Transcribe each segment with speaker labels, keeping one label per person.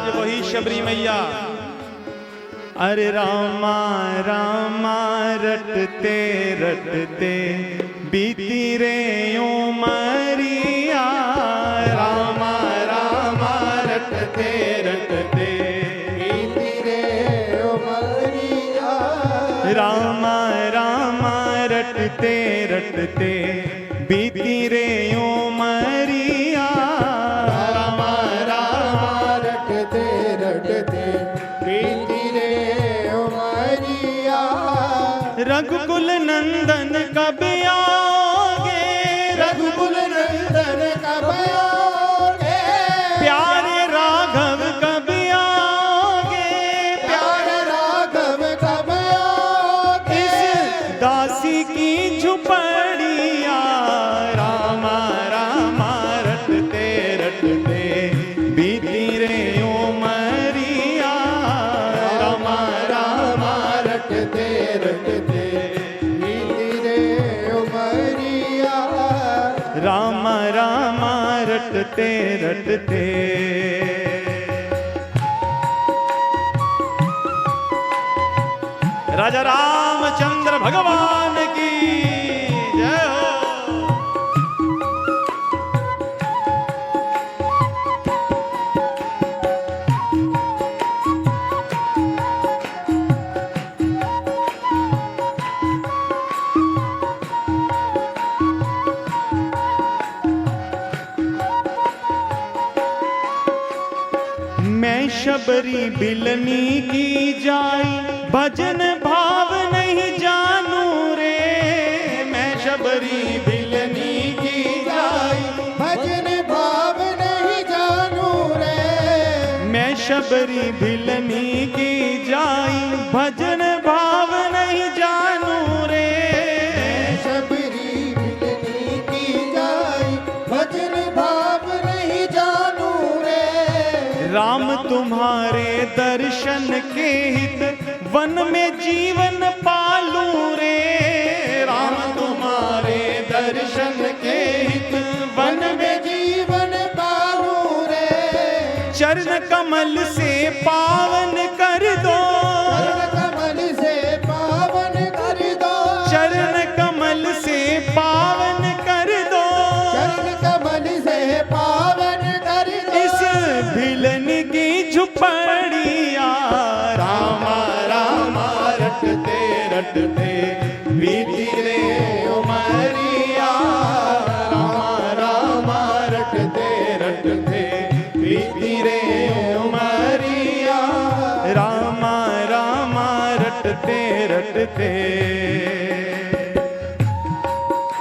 Speaker 1: आज वही शबरी मैया। अरे रामा रामा रटते रटते बीती रे उमरिया, रामा रामा रटते रटते
Speaker 2: बीती रे उमरिया,
Speaker 1: रामा रामा रटते रटते बीती रे उमरिया,
Speaker 2: रामा रामा रटते रटते बीती रे उमरिया।
Speaker 1: रघुकुल नंदन कब आओगे,
Speaker 2: रघुकुल नंदन कब आओगे,
Speaker 1: प्यारे राघव कब आओगे,
Speaker 2: प्यारे राघव कब आओगे,
Speaker 1: इस दासी की झुपड़िया, रामा रामा रटते रटते बीती रे उमरिया, रामा रामा
Speaker 2: रटते रटते बीती रे उमरिया,
Speaker 1: रामा रामा रटते रटते। राजा रामचंद्र भगवान की जय हो। मैं शबरी बिलनी की जाई, भजन भाव नहीं जानू रे, मैं शबरी बिलनी की जाई,
Speaker 2: भजन भाव नहीं जानू रे,
Speaker 1: मैं शबरी बिलनी की जाई, भजन भाव नहीं जानू रे,
Speaker 2: शबरी बिलनी की जाई, भजन भाव नहीं जानू रे,
Speaker 1: राम तुम्हारे दर्शन के हित वन में जीवन पालू रे, राम तुम्हारे दर्शन के हित वन में
Speaker 2: जीवन पालू रे,
Speaker 1: चरण कमल से पावन कर दो,
Speaker 2: चरण कमल से पावन कर दो,
Speaker 1: चरण कमल से पावन कर दो,
Speaker 2: चरण कमल से पावन कर दो,
Speaker 1: इस भिलन की झुपड़िया, रामा रामा रटते रटते बीती रे उमरिया, रामा रामा रटते रटते बीती रे उमरिया, रामा रामा रटते रटते।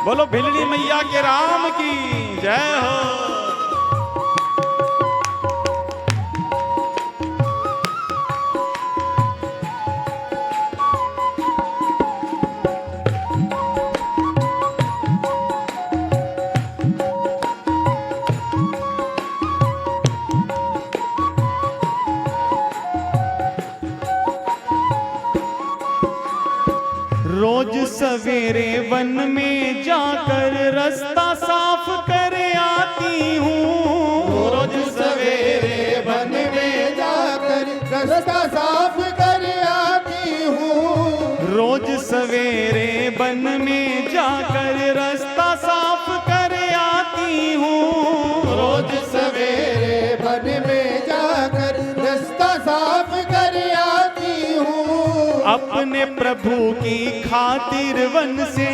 Speaker 1: बोलो भिलनी मैया के राम की जय हो। रोज सवेरे वन में जाकर रास्ता साफ कर आती हूँ,
Speaker 2: रोज सवेरे वन में जाकर रास्ता साफ कर आती हूँ,
Speaker 1: रोज सवेरे वन में जाकर रास्ता साफ कर आती हूँ,
Speaker 2: रोज सवेरे वन में जाकर रास्ता साफ कर आती हूँ,
Speaker 1: अपने प्रभु की खातिर वन से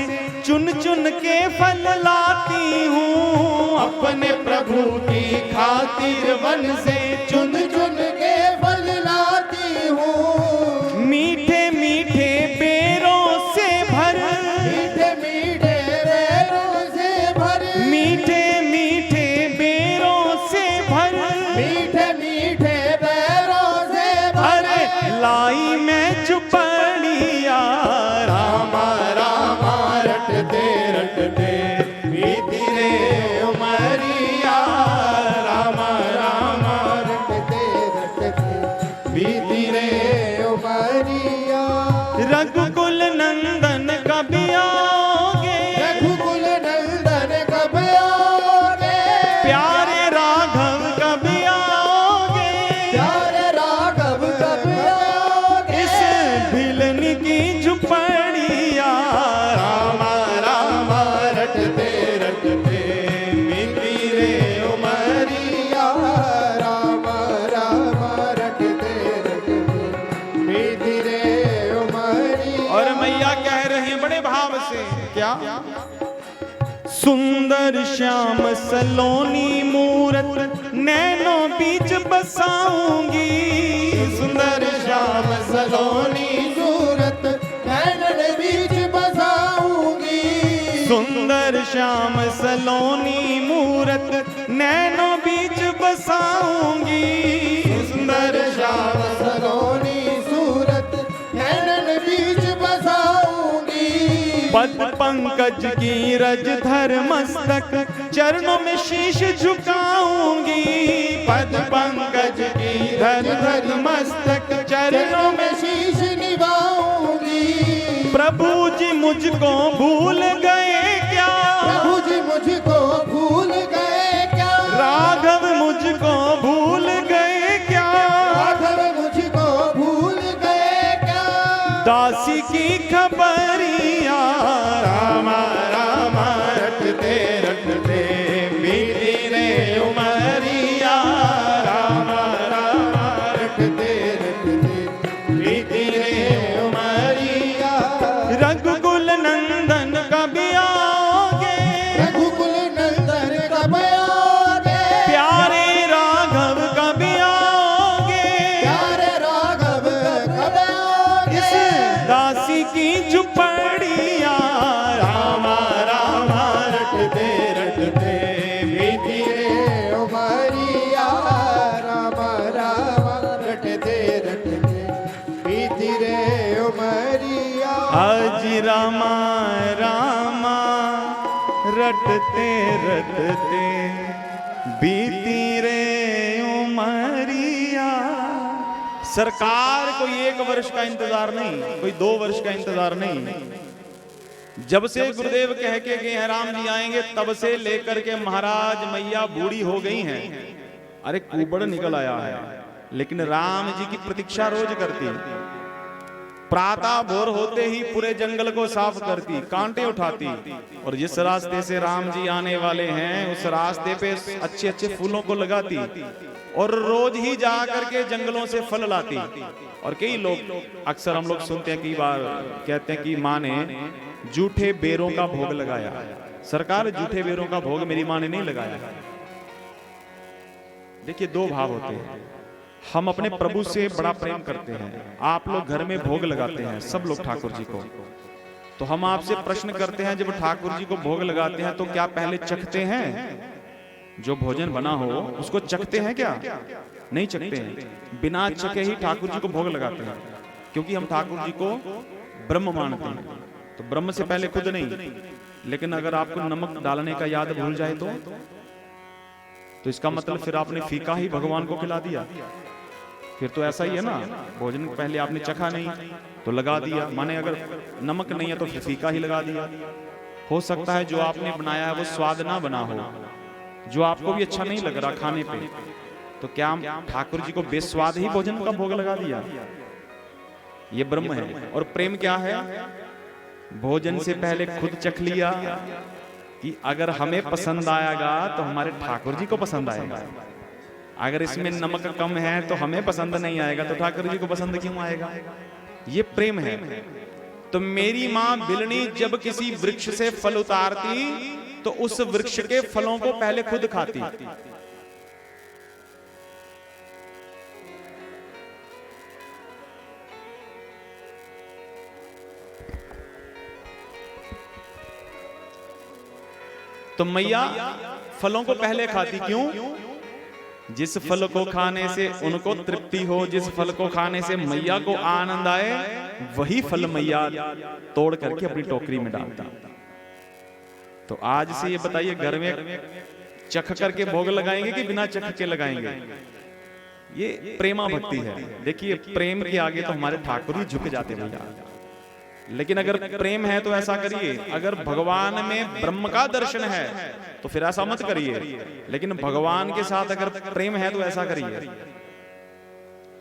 Speaker 1: चुन चुन के फल लाती हूँ, अपने प्रभु की खातिर वन से चुन
Speaker 2: चुन के फल लाती हूँ,
Speaker 1: मीठे मीठे बेरों से भर,
Speaker 2: मीठे मीठे बेरों से भर,
Speaker 1: मीठे मीठे बेरों से भर,
Speaker 2: मीठे मीठे बेरों से भर,
Speaker 1: लाई मैं झुपड़िया, रामा रामा रटते रटते बीती रे उमरिया, रामा रामा
Speaker 2: रटते रटते
Speaker 1: बीती रे
Speaker 2: उमरिया,
Speaker 1: रघुकुल नंदन कब आओगे,
Speaker 2: रघुकुल नंदन कब आओगे,
Speaker 1: प्यारे राघव कब आओगे,
Speaker 2: प्यारे
Speaker 1: सुंदर श्याम सलोनी मूरत नैनों बीच बसाऊंगी।
Speaker 2: सुंदर श्याम सलोनी सूरत नैनन बीच बसाऊंगी।
Speaker 1: सुंदर श्याम सलोनी मूरत नैनों बीच बसाऊंगी।
Speaker 2: सुंदर श्याम सलोनी सूरत नैनन बीच बसाऊंगी।
Speaker 1: पद पंकज की रज धर मस्तक चरणों में शीश झुकाऊंगी। पद पंकज की धर धर मस्तक चरणों में
Speaker 2: शीश निभाऊंगी।
Speaker 1: प्रभु जी मुझको भूल गए क्या?
Speaker 2: प्रभु जी मुझको भूल गए क्या?
Speaker 1: राघव मुझको भूल गए क्या?
Speaker 2: राघव मुझको भूल गए क्या?
Speaker 1: दासी की खबरिया रामा रामा रटते रटते बीती रे उमरिया। रामा रामा
Speaker 2: रटते रटते
Speaker 1: बीती रे
Speaker 2: उमरिया।
Speaker 1: रघुकुल नंदन कभी आओगे?
Speaker 2: रघुकुल नंदन कब आओगे?
Speaker 1: प्यारे राघव कभी आओगे?
Speaker 2: प्यारे राघव कब आओगे?
Speaker 1: इस दासी की झुपड़िया रामा रामा रटते रटते बीती रे
Speaker 2: उमरिया। राम राम रटते रटते बीती रे उमरिया।
Speaker 1: आज रामा रामा रटते रटते बीती रे उमरिया। सरकार कोई 1 वर्ष का इंतजार नहीं, कोई 2 वर्ष का इंतजार नहीं। जब से गुरुदेव कह के गए हैं राम जी आएंगे, तब से लेकर के महाराज मैया बूढ़ी हो गई हैं। अरे कुबड़ निकल आया है, लेकिन राम जी की प्रतीक्षा रोज करती। प्रातः भोर होते ही पूरे जंगल को साफ करती, कांटे उठाती, और जिस रास्ते से राम जी आने वाले हैं उस रास्ते पे अच्छे अच्छे फूलों को लगाती, और रोज ही जा करके जंगलों से फल लाती। और कई लोग अक्सर हम लोग सुनते हैं, कई बार कहते हैं कि माँ ने जूठे बेरों का भोग लगाया। सरकार जूठे बेरों का भोग मेरी माँ ने नहीं लगाया। देखिए 2 भाव होते हैं। हम अपने प्रभु से बड़ा प्रेम करते हैं। आप लोग घर में भोग लगाते हैं सब लोग ठाकुर जी को, तो हम आपसे प्रश्न करते हैं, जब ठाकुर जी को भोग लगाते हैं तो क्या पहले चखते हैं? जो भोजन बना हो उसको चखते हैं क्या? नहीं चखते हैं। बिना चखे ही ठाकुर जी को भोग लगाते हैं, क्योंकि हम ठाकुर जी को ब्रह्म मानते हैं। तो ब्रह्म से पहले खुद नहीं। लेकिन अगर आपको नमक डालने का याद भूल जाए तो इसका मतलब फिर आपने फीका ही भगवान को खिला दिया। फिर तो ऐसा ही है ना, भोजन पहले आपने चखा नहीं तो लगा दिया, माने अगर नमक नहीं है तो फिर फीका ही लगा दिया। हो सकता है जो आपने बनाया है वो स्वाद ना बना हो, जो आपको भी अच्छा नहीं लग रहा खाने पे, तो क्या ठाकुर जी को बेस्वाद ही भोजन का भोग लगा दिया? ये ब्रह्म है। और प्रेम क्या है? भोजन से पहले खुद चख लिया कि अगर हमें पसंद आएगा तो हमारे ठाकुर जी को पसंद आएगा। अगर इसमें नमक कम है तो हमें पसंद नहीं आएगा, तो ठाकुर जी को पसंद क्यों आएगा? ये प्रेम है। तो मेरी माँ बिलनी जब किसी वृक्ष से फल उतारती तो उस वृक्ष के फलों को पहले खुद खाती। तो मैया फलों को पहले खाती क्यों? जिस फल को खाने से उनको तृप्ति हो, जिस फल को खाने से मैया को आनंद आए, वही फल मैया तोड़ करके अपनी टोकरी में डालता। तो आज से ये बताइए, घर में चख करके भोग लगाएंगे कि बिना चख के लगाएंगे? ये प्रेमा भक्ति है। देखिए प्रेम के आगे तो हमारे ठाकुर ही झुक जाते भैया। लेकिन अगर प्रेम है तो ऐसा करिए, अगर भगवान में ब्रह्म का दर्शन है तो फिर ऐसा मत करिए, लेकिन भगवान के साथ अगर प्रेम है तो ऐसा करिए।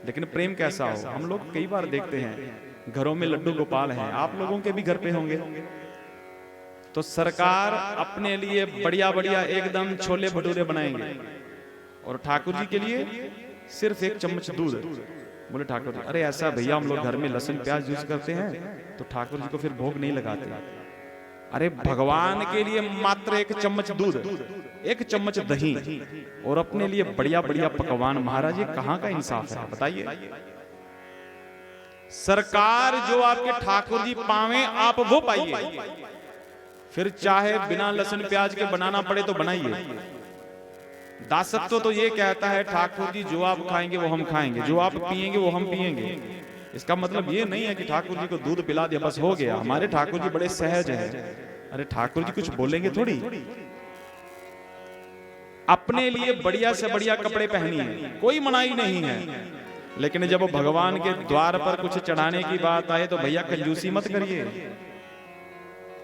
Speaker 1: लेकिन प्रेम कैसा हो? हम लोग कई बार देखते हैं घरों में लड्डू गोपाल हैं, आप लोगों के भी घर पे होंगे, तो सरकार अपने लिए बढ़िया बढ़िया एकदम छोले भटूरे बनाएंगे और ठाकुर जी के लिए सिर्फ 1 चम्मच दूध। बोले ठाकुर जी, अरे ऐसा भैया हम लोग घर में लहसुन प्याज यूज करते हैं तो ठाकुर जी को फिर भोग नहीं लगाते। अरे भगवान के लिए मात्र 1 चम्मच दूध, 1 चम्मच दही और अपने लिए बढ़िया बढ़िया पकवान। महाराज ये कहां का इंसाफ है बताइए। सरकार जो आपके ठाकुर जी पावे आप वो पाइए, फिर चाहे बिना लहसुन प्याज के बनाना पड़े तो बनाइए। दासत्व तो ये कहता है ठाकुर जी जो आप खाएंगे वो हम खाएंगे, जो आप पिएंगे वो हम पिएंगे। इसका मतलब ये नहीं है कि ठाकुर जी को दूध पिला दिया बस हो गया। हमारे ठाकुर जी बड़े सहज हैं। अरे ठाकुर जी कुछ बोलेंगे थोड़ी। अपने लिए बढ़िया से बढ़िया कपड़े पहनिए, कोई मनाही नहीं है, लेकिन जब भगवान के द्वार पर कुछ चढ़ाने की बात आए तो भैया कंजूसी मत करिए।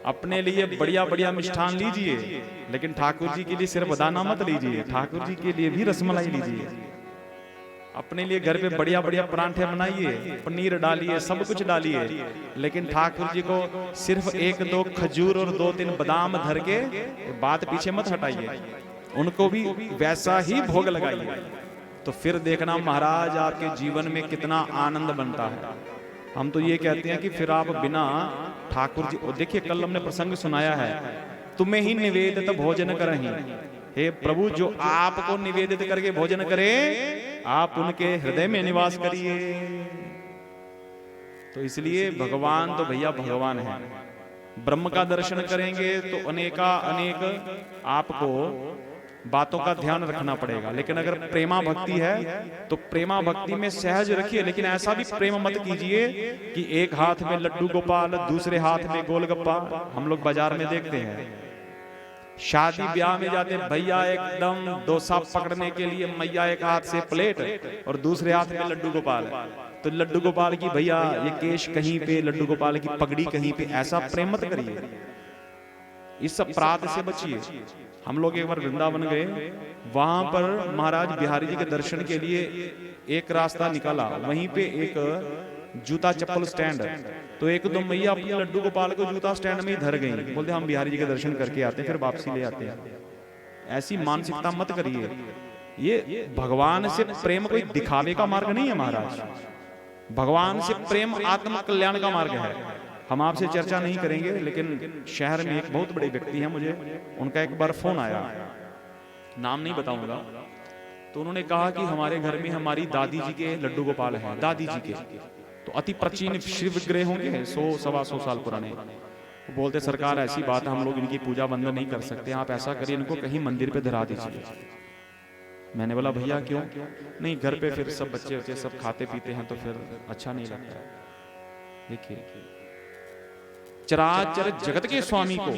Speaker 1: अपने लिए बढ़िया बढ़िया मिष्ठान लीजिए, लेकिन ठाकुर जी के लिए सिर्फ दाना मत लीजिए, ठाकुर जी के लिए भी रसमलाई लीजिए। अपने लिए घर पे बढ़िया बढ़िया परांठे बनाइए, पनीर डालिए, सब कुछ डालिए, लेकिन ठाकुर जी को सिर्फ 1-2 खजूर और 2-3 बादाम धर के बात पीछे मत हटाइए, उनको भी वैसा ही भोग लगाइए। तो फिर देखना महाराज आपके जीवन में कितना आनंद बनता है। हम तो ये कहते हैं कि फिर आप बिना ठाकुर जी, देखिए कल हमने प्रसंग सुनाया है, तुम्हें ही निवेदित भोजन करहीं। हे प्रभु जो आपको निवेदित करके भोजन करे आप उनके हृदय में निवास करिए। तो इसलिए भगवान तो भैया भगवान है। ब्रह्म का दर्शन करेंगे तो अनेक आपको बातों का ध्यान रखना पड़ेगा, लेकिन अगर प्रेमा भक्ति है तो प्रेमा भक्ति में सहज रखिए, लेकिन ऐसा भी प्रेम मत कीजिए कि एक हाथ में लड्डू गोपाल दूसरे हाथ में गोलगप्पा। हम लोग बाजार में देखते हैं, शादी ब्याह में जाते भैया एकदम डोसा पकड़ने के लिए मैया एक हाथ से प्लेट और दूसरे हाथ में लड्डू गोपाल। तो लड्डू गोपाल की भैया ये केश कहीं पे, लड्डू गोपाल की पगड़ी कहीं पे, ऐसा प्रेम मत करिए। इस अपराध से बचिए। हम लोग एक बार वृंदावन गए, वहां पर महाराज बिहारी जी के दर्शन के लिए एक रास्ता निकाला, वहीं पे एक जूता चप्पल स्टैंड, तो 1-2 मैया अपने लड्डू गोपाल को जूता स्टैंड में ही धर गई, बोलते हम बिहारी जी के दर्शन करके आते हैं फिर वापसी ले आते हैं। ऐसी मानसिकता मत करिए। ये भगवान से प्रेम कोई दिखावे का मार्ग नहीं है महाराज, भगवान से प्रेम आत्म कल्याण का मार्ग है। हम आपसे चर्चा नहीं करेंगे, लेकिन शहर में एक बहुत बड़े व्यक्ति हैं, मुझे उनका एक बार फोन आया, नाम नहीं बताऊंगा, तो उन्होंने कहा कि हमारे घर में हमारी दादी जी के लड्डू गोपाल हैं, दादी जी के तो अति प्राचीन शिव विग्रह होंगे 100-125 साल पुराने। वो बोलते सरकार ऐसी बात है, हम लोग इनकी पूजा बंद नहीं कर सकते, आप ऐसा करिए इनको कहीं मंदिर पे धरा दीजिए। मैंने बोला भैया क्यों? नहीं घर पे फिर सब बच्चे बच्चे सब खाते पीते हैं तो फिर अच्छा नहीं लगता। देखिए चराचर जगत के स्वामी को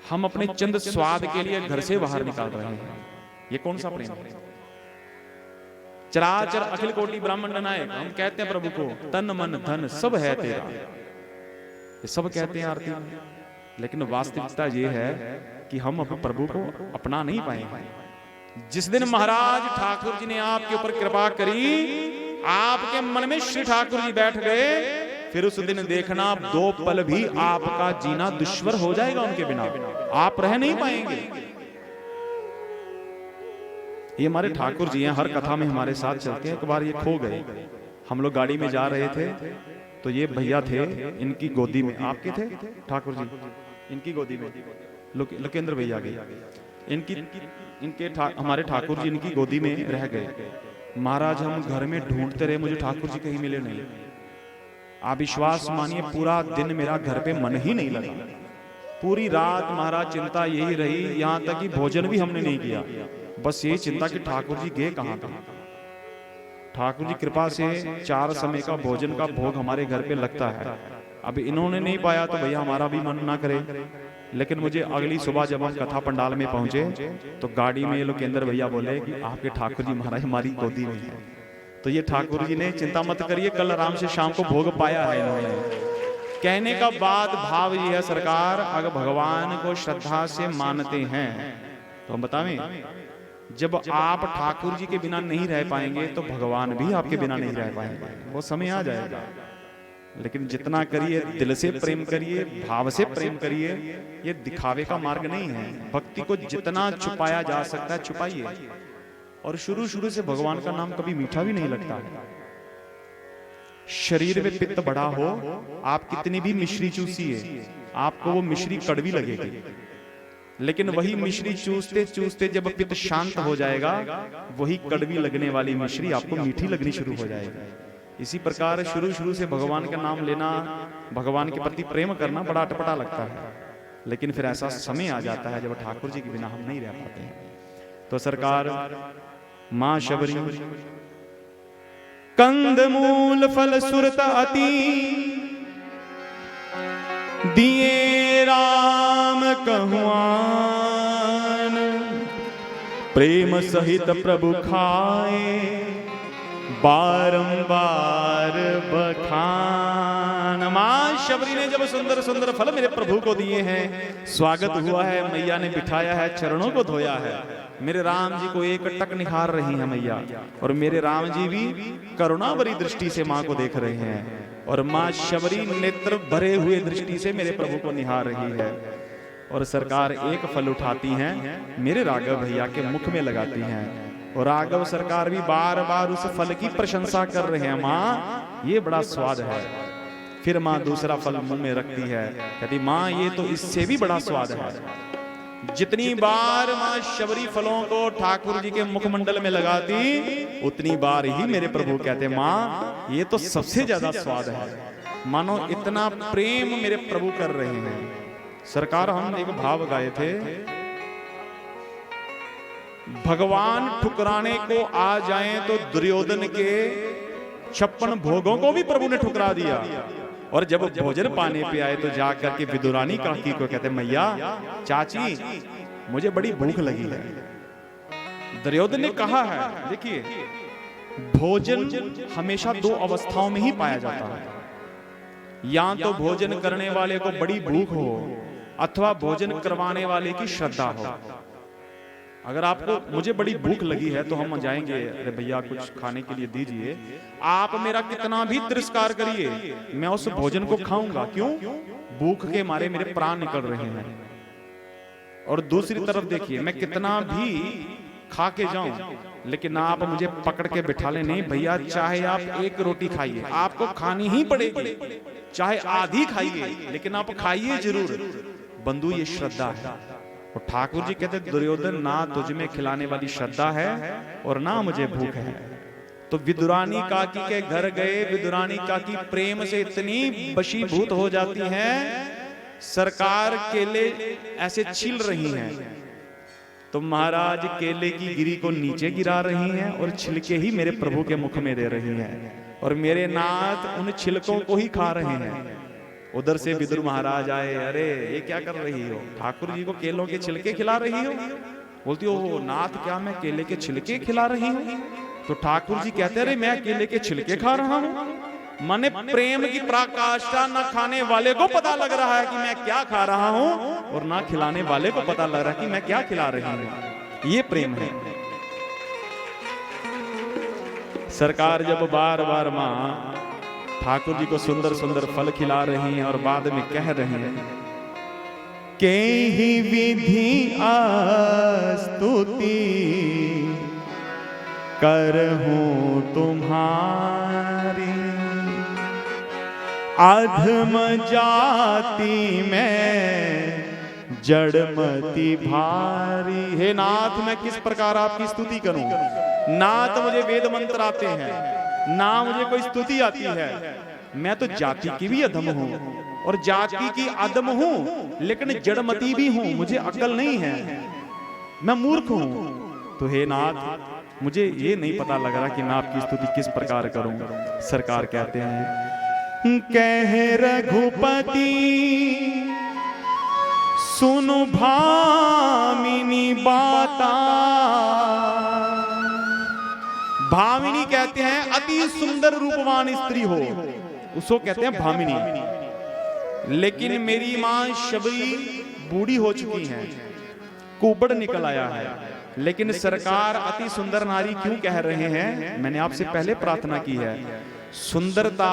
Speaker 1: हम अपने चंद स्वाद के लिए घर से बाहर निकाल रहे हैं, ये कौन सा प्रेम है? चराचर अखिल कोटि ब्राह्मण नायक, हम कहते हैं प्रभु को तन मन धन सब है तेरा, ये सब कहते हैं आरती में, लेकिन वास्तविकता ये है कि हम अपने प्रभु को अपना नहीं पाएंगे। जिस दिन महाराज ठाकुर जी ने आपके ऊपर कृपा करी, आपके मन में श्री ठाकुर जी बैठ गए, फिर उस दिन देखना 2 पल भी आपका जीना दुश्वर हो जाएगा, उनके बिना आप रह नहीं पाएंगे। ये हमारे ठाकुर जी हैं, हर कथा में हमारे साथ चलते हैं। एक बार ये खो गए, हम लोग गाड़ी में जा रहे थे तो ये भैया थे, इनकी गोदी में, आपके थे ठाकुर जी, इनकी गोदी में लोकेंद्र भैया गए, हमारे ठाकुर जी इनकी गोदी में रह गए। महाराज हम घर में ढूंढते रहे, मुझे ठाकुर जी कहीं मिले नहीं। आप विश्वास मानिए पूरा दिन मेरा घर पे मन ही नहीं लगा, पूरी रात महाराज चिंता यही रही, यहां तक कि भोजन भी हमने नहीं किया, बस यही चिंता कि ठाकुर जी गए कहां पे। ठाकुर जी कृपा से 4 समय का भोजन का भोग हमारे घर पे लगता है। अब इन्होंने नहीं पाया तो भैया हमारा भी मन ना करे, लेकिन मुझे अगली सुबह जब हम कथा पंडाल में पहुंचे तो गाड़ी में ये लोग केंद्र भैया बोले कि आपके ठाकुर जी महाराज हमारी गोदी में है। तो ये ठाकुर जी ने चिंता मत करिए, कल आराम से शाम को भोग पाया है इन्होंने। कहने का बाद भाव ये है सरकार, अगर भगवान को श्रद्धा से मानते हैं तो हम बतावें, जब आप ठाकुर जी के बिना नहीं रह पाएंगे तो भगवान भी आपके बिना नहीं रह पाएंगे, वो समय आ जाएगा। लेकिन जितना करिए दिल से प्रेम करिए, भाव से प्रेम करिए, ये दिखावे का मार्ग नहीं है। भक्ति को जितना छुपाया जा सकता है छुपाइए, और शुरू शुरू से भगवान का नाम कभी मीठा भी नहीं लगता है। शरीर में पित्त बढ़ा हो, आप कितनी भी मिश्री चूसिए, आपको वो मिश्री कड़वी लगेगी। लेकिन वही मिश्री चूसते चूसते जब पित्त शांत हो जाएगा, वही कड़वी लगने वाली मिश्री आपको मीठी लगनी शुरू हो जाएगी। इसी प्रकार शुरू शुरू से भगवान का नाम लेना, भगवान के प्रति प्रेम करना बड़ा अटपटा लगता है, लेकिन फिर ऐसा समय आ जाता है जब ठाकुर जी के बिना हम नहीं रह पाते हैं। तो सरकार मां शबरी कंद मूल फल सुरत अति दिए राम कहुआन, प्रेम सहित प्रभु खाए बारंबार बखान। मां शबरी ने जब सुंदर सुंदर फल मेरे प्रभु को दिए हैं, स्वागत हुआ है, मैया ने बिठाया है, चरणों को धोया है, मेरे राम जी को एक टक निहार रही है मैया, और मेरे राम जी भी करुणाभरी दृष्टि से मां को देख रहे हैं, और मां शबरी नेत्र भरे हुए दृष्टि से मेरे प्रभु को निहार रही है। और सरकार एक फल उठाती हैं, मेरे राघव भैया के मुख में लगाती हैं, और राघव सरकार भी बार बार उस फल की प्रशंसा कर रहे हैं, मां ये बड़ा स्वाद है। फिर मां दूसरा फल मुंह में रखती है, कहती मां ये तो इससे भी बड़ा स्वाद है। जितनी बार मां शबरी फलों को ठाकुर जी के मुखमंडल में लगाती, उतनी बार ही मेरे प्रभु कहते मां ये तो सबसे ज्यादा स्वाद है। मानो इतना प्रेम मेरे प्रभु कर रहे हैं। सरकार हम एक भाव गाए थे, भगवान ठुकराने को आ जाएं तो दुर्योधन के 56 भोगों को भी प्रभु ने ठुकरा दिया, और जब भोजन पाने पे आए तो जाकर के विदुरानी काकी को कहते मैया चाची मुझे बड़ी भूख लगी है। दुर्योधन ने कहा है, देखिए भोजन हमेशा दो अवस्थाओं में ही पाया जाता है, या तो भोजन करने वाले को बड़ी भूख हो, अथवा भोजन करवाने वाले की श्रद्धा हो। अगर आपको मुझे बड़ी भूख लगी है तो हम जाएंगे, अरे भैया कुछ खाने के लिए दीजिए, आप मेरा कितना भी तिरस्कार करिए, मैं उस भोजन को खाऊंगा। क्यों? भूख के मारे मेरे प्राण निकल रहे हैं। और दूसरी तरफ देखिए, मैं कितना भी खा के जाऊं, लेकिन आप मुझे पकड़ के बिठा ले, नहीं भैया चाहे आप एक रोटी खाइए, आपको खानी ही पड़ेगी, चाहे आधी खाइए, लेकिन आप खाइए जरूर। बंधु ये श्रद्धा है। और ठाकुर जी कहते दुर्योधन ना तुझ में खिलाने वाली श्रद्धा है और ना मुझे भूख है। तो विदुरानी काकी के घर गए, विदुरानी काकी प्रेम से इतनी वशीभूत हो जाती हैं, सरकार केले ऐसे छील रही हैं, तो महाराज केले की गिरी को नीचे गिरा रही हैं और छिलके ही मेरे प्रभु के मुख में दे रही हैं, और मेरे नाथ उन छिलकों को ही खा रहे हैं। उधर से विदुर महाराज आए, अरे ये क्या कर रही हो, ठाकुर जी को केलों के छिलके खिला रही हो? बोलती हो नाथ क्या मैं केले के छिलके खिला रही हूँ? तो ठाकुर जी कहते अरे मैं केले के छिलके खा रहा हूँ। माने प्रेम की पराकाष्ठा न खाने वाले को पता लग रहा है कि मैं क्या खा रहा हूँ, और ना खिलाने वाले को पता लग रहा है कि मैं क्या खिला रही हूँ। ये प्रेम है। सरकार जब बार बार मां ठाकुर जी को सुंदर सुंदर फल खिला रही हैं और बाद में कह रहे हैं, के ही विधि स्तुति करहूं तुम्हारी, अधम जाति में जड़मति भारी। हे नाथ मैं किस प्रकार आपकी स्तुति करूं? ना तो मुझे वेद मंत्र आते हैं, ना मुझे कोई स्तुति आती है। मैं तो जाति की भी अधम हूं, और जाति की अधम हूं, लेकिन जड़मती भी हूं, मुझे अकल नहीं है, मैं मूर्ख हूं। तो हे नाथ मुझे ये नहीं पता लग रहा कि मैं आपकी स्तुति किस प्रकार करूं। सरकार कहते हैं, कह रघुपति सुनो भामिनी बाता। भामिनी कहते हैं अति सुंदर रूपवान स्त्री हो, उसको कहते हैं भामिनी। लेकिन मेरी मां शबरी बूढ़ी हो चुकी हैं, कुबड़ निकल आया है, लेकिन सरकार अति सुंदर नारी क्यों कह रहे हैं? मैंने आपसे पहले प्रार्थना की है, सुंदरता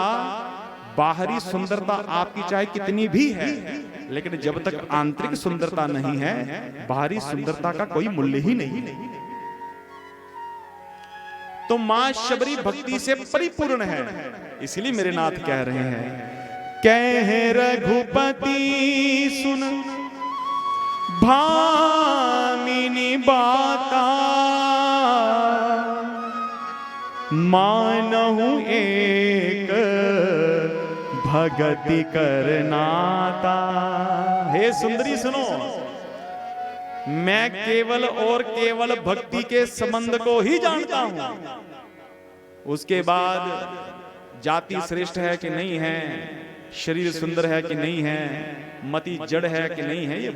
Speaker 1: बाहरी सुंदरता आपकी चाहे कितनी भी है, लेकिन जब तक आंतरिक सुंदरता नहीं है, बाहरी सुंदरता का कोई मूल्य ही नहीं। तो मां शबरी भक्ति से परिपूर्ण है। इसलिए मेरे नाथ कह रहे हैं, कह रघुपति सुन भामिनी बाता, मानहु एक भगति करनाता। हे सुंदरी सुनो, मैं केवल और केवल भक्ति के संबंध को ही जानता हूं। उसके बाद जाति श्रेष्ठ है कि नहीं है, शरीर सुंदर है कि नहीं है, मति जड़ है कि नहीं है, ये